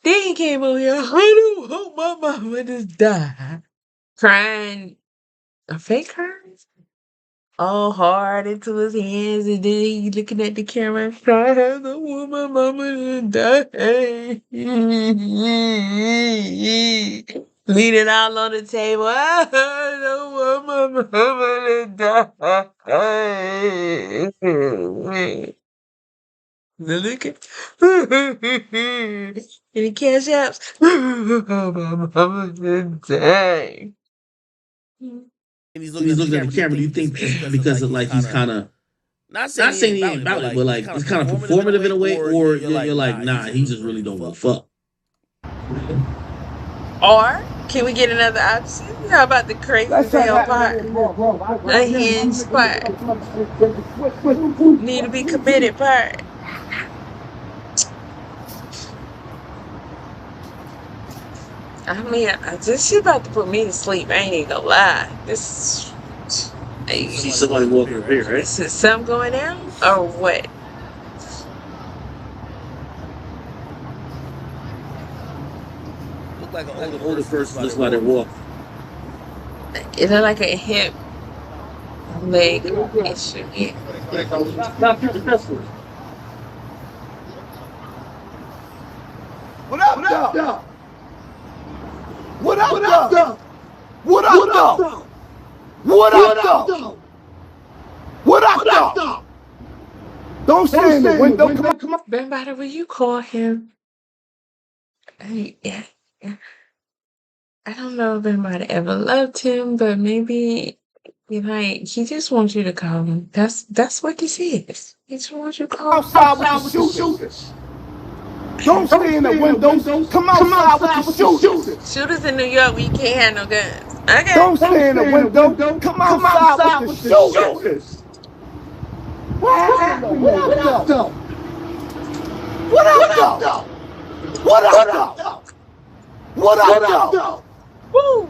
S1: Then he came over here, I don't hope my mama just died. Crying a fake cry? All hard into his hands, and then he looking at the camera and crying, I don't want my mama to die. Leaning all on the table, I don't want my mama to die. Look at any cash apps. My mama to die.
S2: And
S5: he's looking at the camera. Do you think because of like he's kind of not saying he ain't about it, but like it's kind of performative in a way, or you're like, nah, he just really don't want to fuck?
S1: Or can we get another option? How about the crazy fail part? A hinge part. Need to be committed part. I mean, this shit about to put me to sleep. I ain't even gonna lie. This.
S5: See somebody walking over here, right?
S1: Is something going down or what?
S2: Look like an
S5: older person just let it walk.
S1: It look like a hip leg issue. Yeah.
S3: What up, though? What up, though? What up, though? What up, though? What up, though? Don't stay in the window. Come on.
S1: Everybody, will you call him? Yeah. I don't know if anybody ever loved him, but maybe he just wants you to call him. That's what this is. He just wants you to call him.
S3: Outside with the shooters. Don't stay in the windows. Come outside with the shooters.
S1: Shooters in New York, we can't have no guns. Okay.
S3: Don't stay in the window. Come outside with the shooters. What up, though? What up, though? What up, though? What up, though?
S1: Woo!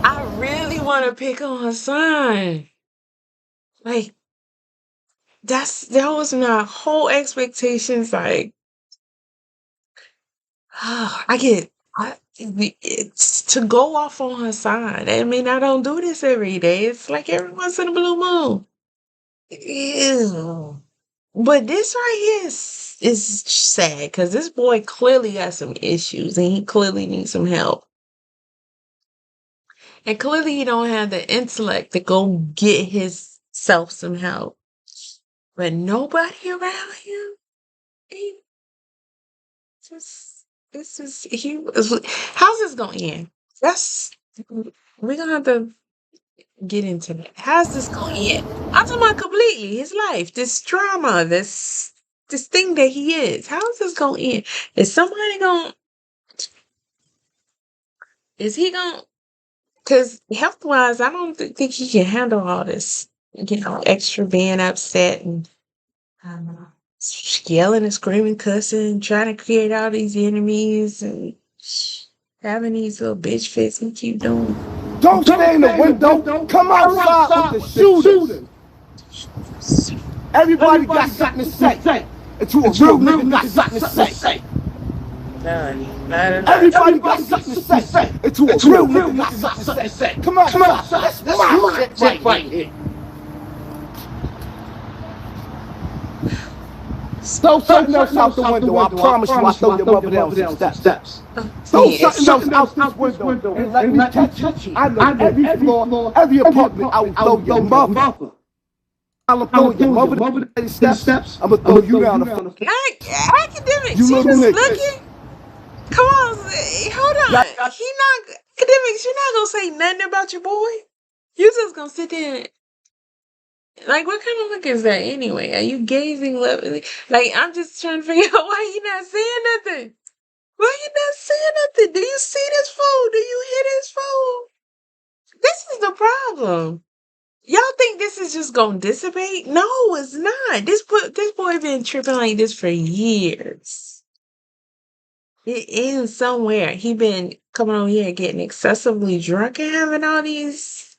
S1: I really want to pick on Hassan. Like, that was my whole expectations. Like, it's to go off on Hassan. I mean, I don't do this every day. It's like every once in a blue moon. Ew. But this right here is sad because this boy clearly got some issues and he clearly needs some help. And clearly he don't have the intellect to go get himself some help. But nobody around him. How's this gonna end? We're gonna have to get into that. How's this gonna end? I'm talking about completely his life, this drama, this thing that he is. How's this gonna end? Is he gonna, because health-wise, I don't think he can handle all this, extra being upset and yelling and screaming, cussing, trying to create all these enemies and having these little bitch fits he keep doing.
S3: Don't stay in the window. Come outside with the shooters. Everybody got something to say. And to a real nigga got something to say. Everybody got something to say. And to a real nigga got something to say. Come on. That's my shit right here. Throw something else out the window. I promise you I'll throw your mother down some steps. Throw something else out this window and let me touch you. I know every floor, every apartment, I will throw your mother. I'll throw your mother down the steps. I'm going to throw you down the floor.
S1: Academics,
S3: You
S1: he
S3: little
S1: just
S3: nigga.
S1: looking. Come on, hold on. Academics, you're not gonna say nothing about your boy. You just gonna sit there and, like, what kind of look is that anyway? Are you gazing lovingly? Like, I'm just trying to figure out why you not saying nothing. Why you not saying nothing? Do you see this fool? Do you hear this fool? This is the problem. Y'all think this is just gonna dissipate? No, it's not. This boy been tripping like this for years. It ends somewhere. He been coming on here getting excessively drunk and having all these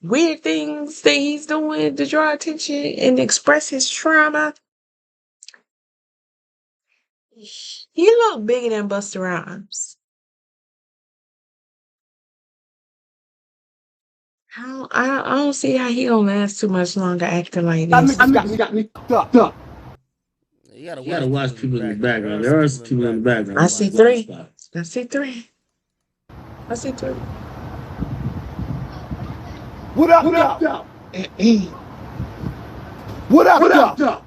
S1: weird things that he's doing to draw attention and express his trauma. He look bigger than Busta Rhymes. I don't see how he gonna last too much longer acting like this.
S4: Got me fucked up.
S2: You
S5: gotta watch people in the background. There are some people in the background.
S1: I see three. I see three. I see three.
S4: What up, though? What up, though?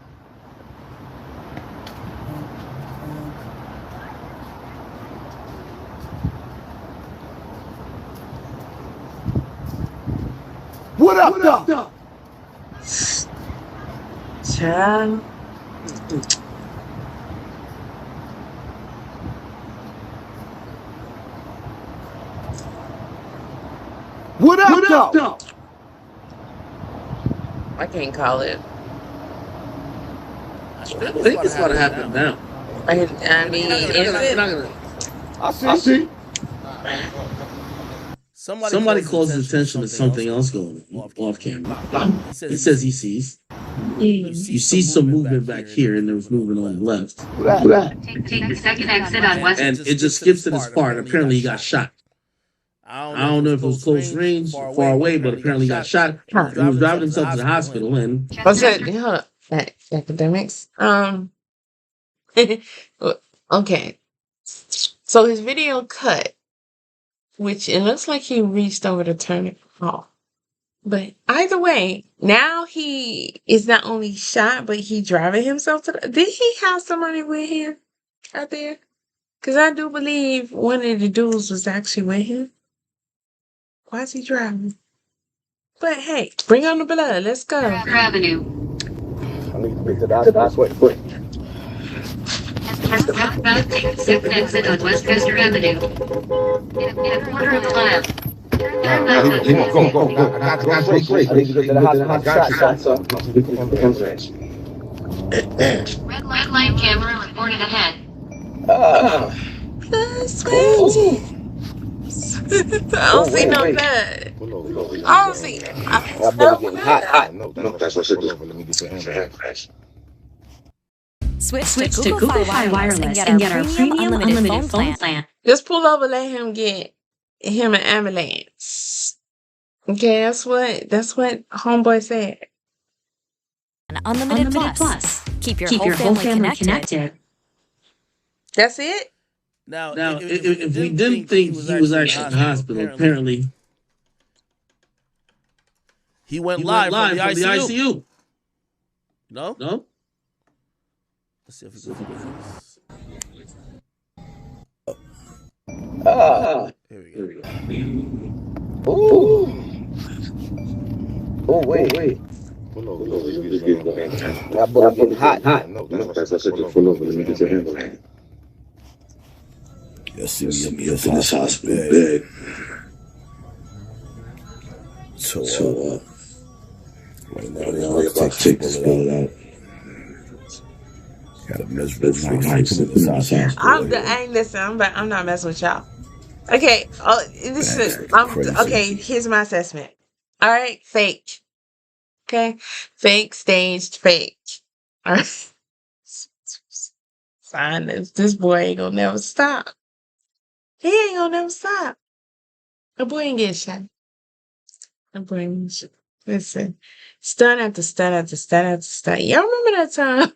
S4: What up, though?
S1: Child.
S4: What up, though?
S1: I can't call it.
S5: I think it's gonna happen now.
S1: I mean, is it?
S4: I see.
S2: Somebody calls his attention to something else going
S5: off camera. He says he sees. You see some movement back here, and there's movement on the left.
S6: Take the second exit on West.
S5: And it just skips to this part. Apparently, he got shot. I don't know if it was close range, far away, but apparently he got shot. He was driving himself to the hospital, and
S1: what's that? Hold up. Academics. Okay. So his video cut, which it looks like he reached over to turn it off. But either way, now he is not only shot, but he driving himself to the... Did he have somebody with him out there? Because I do believe one of the dudes was actually with him. Why is he driving? But hey, bring on the blood. Let's go.
S6: Avenue.
S4: I need to pick it out. That's what.
S6: Southbound, take the second exit on West Coaster Avenue. In a quarter of a mile.
S4: Go. I got to break. I need to get to the hospital. I got shot.
S6: Red light camera reporting ahead.
S1: I don't see no blood. I don't see.
S4: I'm getting hot.
S7: No, that's what I said. Let me get your hand back.
S8: Switch to Google Fi Wireless and get our premium unlimited phone plan.
S1: Just pull over, let him get him an ambulance. Okay, that's what homeboy said.
S8: Unlimited Plus. Keep your whole family connected.
S1: That's it?
S2: Now,
S5: if we didn't think he was actually in the hospital, apparently
S2: he went live from the ICU. No? Let's see if we can do this. Here we go.
S4: Ooh. Oh, wait. I'm getting hot.
S7: No, that's what I said. Pull over. Let me get your hand back.
S9: Yes, in this hospital bed. So, right now they're about to take this bullet out. Got a miserable night in this hospital.
S1: I'm not messing with y'all. Okay, okay, here's my assessment. All right, fake. Okay, fake, staged, fake. All right. Fine, this boy ain't gonna never stop. He ain't gonna never stop. The boy ain't getting shot. The boy ain't getting shot. Listen, stunt after stunt after stunt after stunt. Y'all remember that time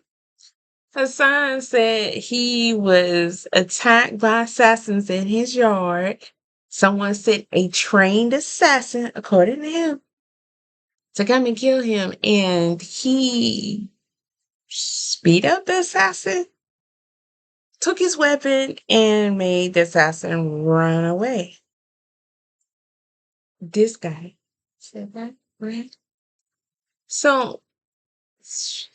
S1: Hassan said he was attacked by assassins in his yard? Someone said a trained assassin, according to him, to come and kill him, and he speed up the assassin. took his weapon and made the assassin run away. This guy said that, right? So,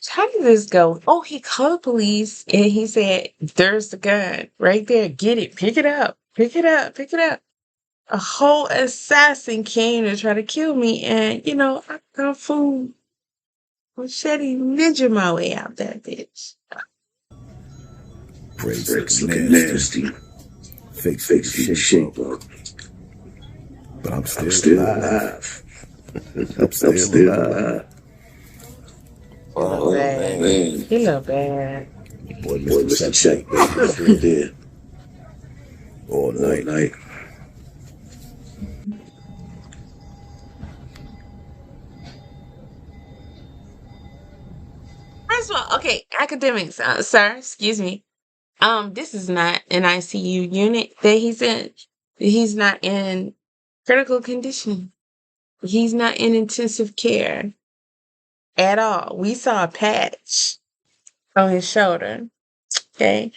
S1: how did this go? Oh, he called police and he said, "There's the gun right there. Get it. Pick it up. Pick it up. Pick it up." A whole assassin came to try to kill me, and I got fool machete ninja my way out that bitch.
S9: Braids looking nasty. Face in shape up. But I'm still alive. I'm still alive.
S1: Oh, man. He look bad.
S9: Boy, Mr. Check, baby, still there. All night.
S1: First of all, okay, academics, sir, excuse me. This is not an ICU unit that he's in. He's not in critical condition. He's not in intensive care at all. We saw a patch on his shoulder. Okay.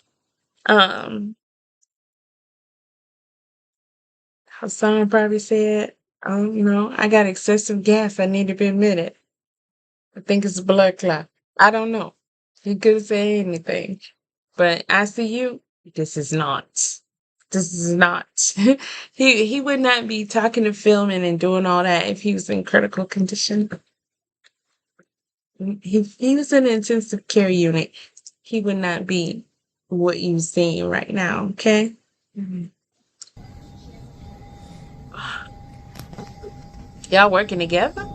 S1: Hassan probably said, I got excessive gas. I need to be admitted. I think it's a blood clot. I don't know. He could have said anything. But ICU, this is not. This is not. He would not be talking to filming and doing all that if he was in critical condition. He was in an intensive care unit. He would not be what you're seeing right now, okay? Mm-hmm. Y'all working together?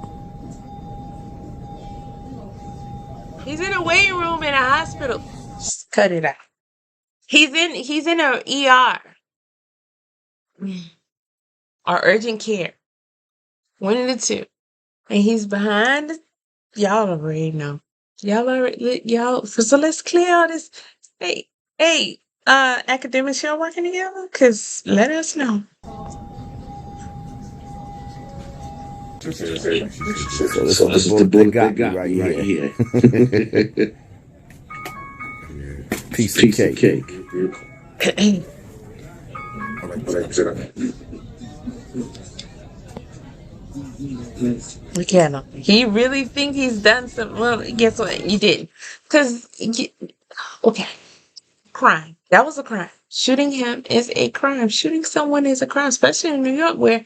S1: He's in a waiting room in a hospital. Just cut it out. He's in a ER or urgent care. One of the two. And he's behind. Y'all already know. So let's clear all this. Hey, academics, y'all working together? Cause let us know.
S9: So this is the book that got right here. Piece of cake.
S1: Look at him. He really think he's done something. Well, guess what? You didn't. Okay. Crime. That was a crime. Shooting him is a crime. Shooting someone is a crime, especially in New York where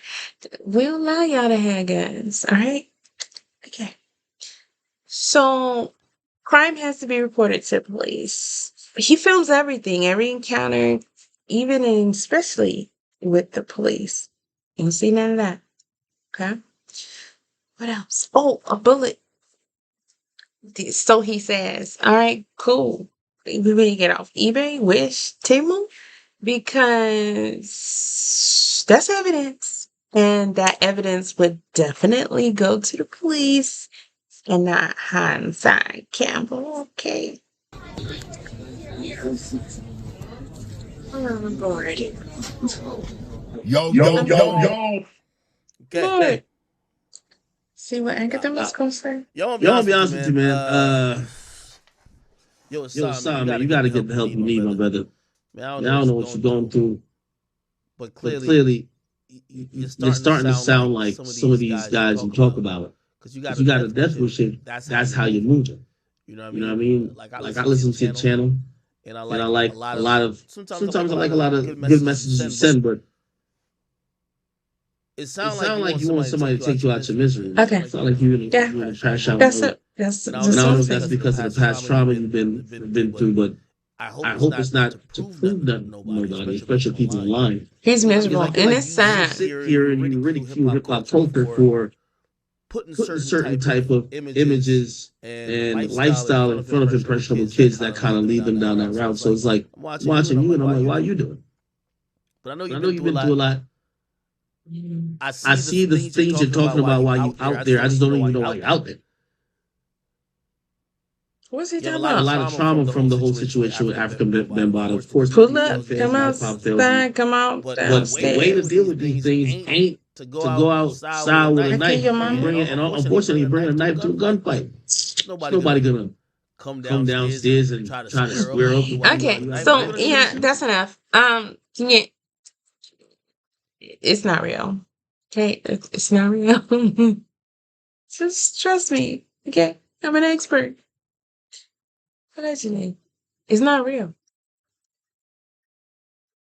S1: we don't allow y'all to have guns. All right? Okay. So, crime has to be reported to police. He films everything, every encounter, even and especially with the police. You don't see none of that. Okay? What else? Oh, a bullet. So he says, all right, cool. We need to get off eBay, Wish, Temu, because that's evidence. And that evidence would definitely go to the police and not Hassan Campbell, okay? I'm bored.
S9: Yo.
S2: Okay.
S1: See what academics gonna say?
S5: Yo, I'm gonna be honest with you, man. Yo, Hassan, man, you gotta get the help you need, my brother. Man, I don't know what you're going through, but clearly, you're starting to sound like some of these guys you talk about. Because you got a death wish, that's how you're moving. You know what I mean? Like I listen to your channel, and I like a lot of. Sometimes I like a lot of good messages you send, but it sounds like you want somebody to take you out your misery.
S1: Okay.
S5: It's not like you really crash out.
S1: That's it.
S5: And I don't know if that's because of the past trauma you've been through, but I hope it's not to prove that nobody, especially people online.
S1: He's miserable, and it's sad.
S5: You sit here and you ridicule hip hop culture for putting certain type of images and lifestyle in front of impressionable kids that kind of lead them down that route. So it's like watching you, and I'm like, why are you doing? But I know you've been through a lot. I see the things you're talking about while you're out there. I just don't even know why you're out there.
S1: What's he talking
S5: about? A lot of trauma from the whole situation with African Bambaataa. Of course,
S1: pull up, come outside, come out.
S5: But the way to deal with these things ain't to go outside with a knife. And unfortunately, you bring a knife to a gunfight. Nobody gonna
S2: come
S5: come
S2: downstairs
S5: downstairs
S2: and
S5: and
S2: try to
S5: try to
S2: square up.
S5: square up.
S1: Okay, so yeah, that's enough. Yeah, it's not real. Okay, it's not real. Just trust me. Okay, I'm an expert. Allegedly, it's not real.